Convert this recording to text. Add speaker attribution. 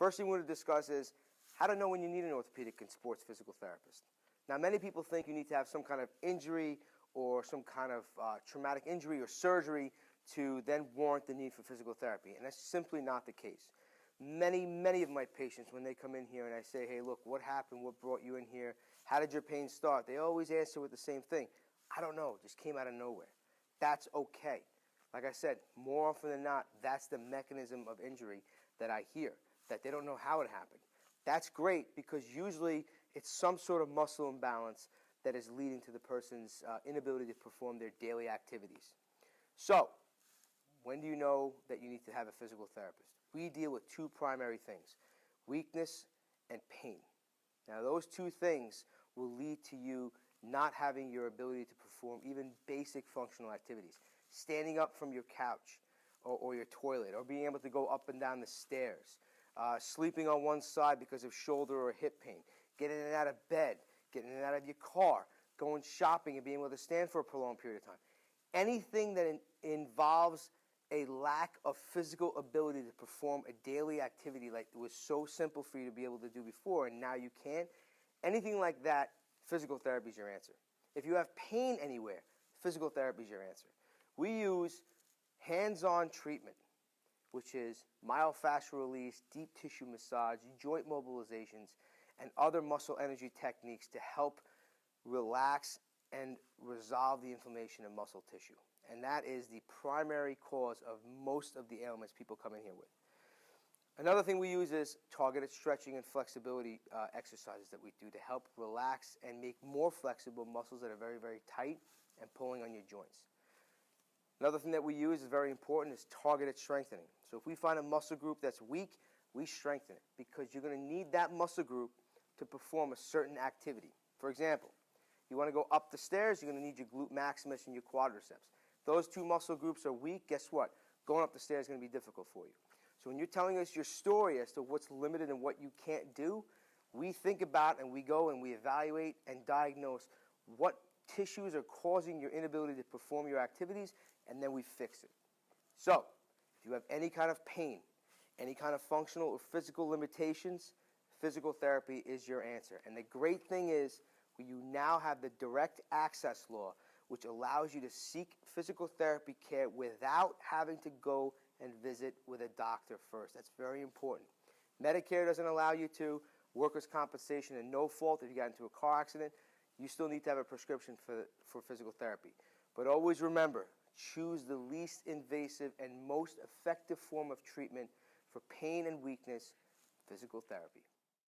Speaker 1: First thing we're going to discuss is how to know when you need an orthopedic and sports physical therapist. Now, many people think you need to have some kind of injury or some kind of traumatic injury or surgery to then warrant the need for physical therapy, and that's simply not the case. Many of my patients, when they come in here and I say, hey, look, what happened? What brought you in here? How did your pain start? They always answer with the same thing. I don't know. It just came out of nowhere. That's okay. Like I said, more often than not, that's the mechanism of injury that I hear, that they don't know how it happened. That's great because usually it's some sort of muscle imbalance that is leading to the person's inability to perform their daily activities. So, when do you know that you need to have a physical therapist? We deal with two primary things, weakness and pain. Now, those two things will lead to you not having your ability to perform even basic functional activities. Standing up from your couch or your toilet, or being able to go up and down the stairs, sleeping on one side because of shoulder or hip pain, getting in and out of bed, getting in and out of your car, going shopping and being able to stand for a prolonged period of time. Anything that involves a lack of physical ability to perform a daily activity like it was so simple for you to be able to do before and now you can't, anything like that, physical therapy is your answer. If you have pain anywhere, physical therapy is your answer. We use hands-on treatment, which is myofascial release, deep tissue massage, joint mobilizations, and other muscle energy techniques to help relax and resolve the inflammation of muscle tissue. And that is the primary cause of most of the ailments people come in here with. Another thing we use is targeted stretching and flexibility exercises that we do to help relax and make more flexible muscles that are very, very tight and pulling on your joints. Another thing that we use is very important is targeted strengthening. So if we find a muscle group that's weak, we strengthen it because you're going to need that muscle group to perform a certain activity. For example, you want to go up the stairs, you're going to need your glute maximus and your quadriceps. Those two muscle groups are weak, guess what? Going up the stairs is going to be difficult for you. So when you're telling us your story as to what's limited and what you can't do, we think about and we go and we evaluate and diagnose what tissues are causing your inability to perform your activities, and then we fix it. So, if you have any kind of pain, any kind of functional or physical limitations, physical therapy is your answer. And the great thing is, you now have the direct access law, which allows you to seek physical therapy care without having to go and visit with a doctor first. That's very important. Medicare doesn't allow you to. Workers' compensation and no fault if you got into a car accident, you still need to have a prescription for physical therapy. But always remember, choose the least invasive and most effective form of treatment for pain and weakness, physical therapy.